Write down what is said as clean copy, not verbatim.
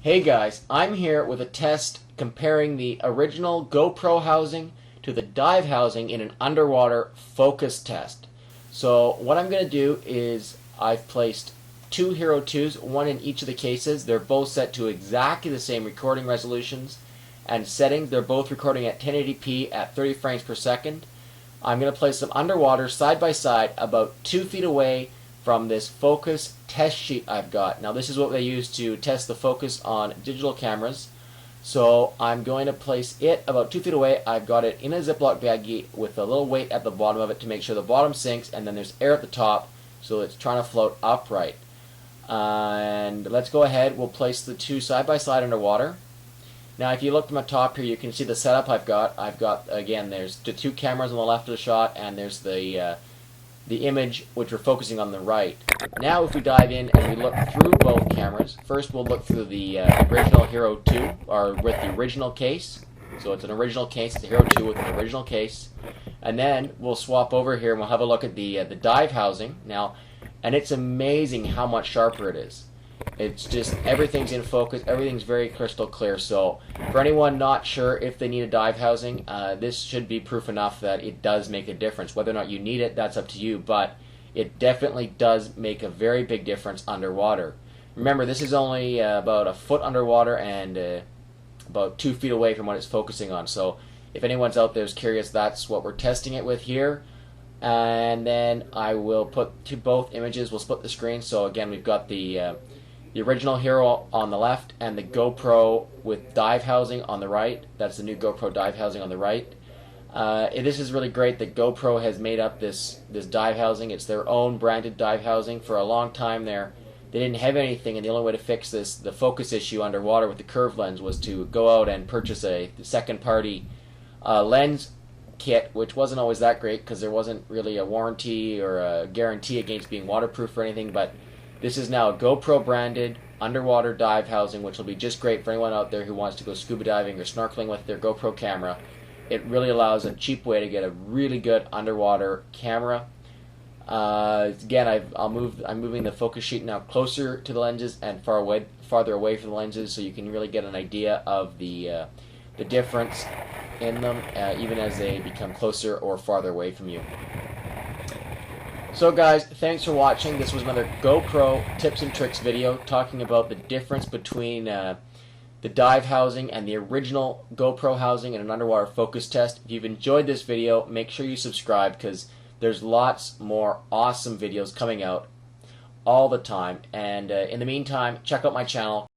Hey guys, I'm here with a test comparing the original GoPro housing to the dive housing in an underwater focus test. So what I'm going to do is I've placed two Hero 2s, one in each of the cases. They're both set to exactly the same recording resolutions and settings. They're both recording at 1080p at 30 frames per second. I'm going to place them underwater side by side about 2 feet away from this focus test sheet I've got. Now this is what they use to test the focus on digital cameras. So I'm going to place it about 2 feet away. I've got it in a Ziploc baggie with a little weight at the bottom of it to make sure the bottom sinks, and then there's air at the top so it's trying to float upright. And let's go ahead, we'll place the two side by side underwater. Now if you look from the top here, you can see the setup I've got. Again, there's the two cameras on the left of the shot, and there's the image which we're focusing on the right. Now if we dive in and we look through both cameras, first we'll look through the original Hero 2, or with the original case. So it's an original case, it's a Hero 2 with an original case. And then we'll swap over here and we'll have a look at the dive housing. Now, and it's amazing how much sharper it is. It's just, everything's in focus, everything's very crystal clear. So for anyone not sure if they need a dive housing, this should be proof enough that it does make a difference. Whether or not you need it, that's up to you, but it definitely does make a very big difference underwater. Remember, this is only about a foot underwater and about 2 feet away from what it's focusing on. So if anyone's out there is curious, that's what we're testing it with here. And then I will put to both images, we'll split the screen. So again, we've got the original Hero on the left and the GoPro with dive housing on the right. That's the new GoPro Dive Housing on the right. This is really great that GoPro has made up this dive housing. It's their own branded dive housing. For a long time there, they didn't have anything, and the only way to fix the focus issue underwater with the curved lens was to go out and purchase a second-party lens kit, which wasn't always that great because there wasn't really a warranty or a guarantee against being waterproof or anything. But this is now a GoPro branded underwater dive housing, which will be just great for anyone out there who wants to go scuba diving or snorkeling with their GoPro camera. It really allows a cheap way to get a really good underwater camera. Again, I'm moving the focus sheet now closer to the lenses and farther away from the lenses, so you can really get an idea of the difference in them, even as they become closer or farther away from you. So guys, thanks for watching. This was another GoPro tips and tricks video talking about the difference between the dive housing and the original GoPro housing in an underwater focus test. If you've enjoyed this video, make sure you subscribe, because there's lots more awesome videos coming out all the time. And in the meantime, check out my channel.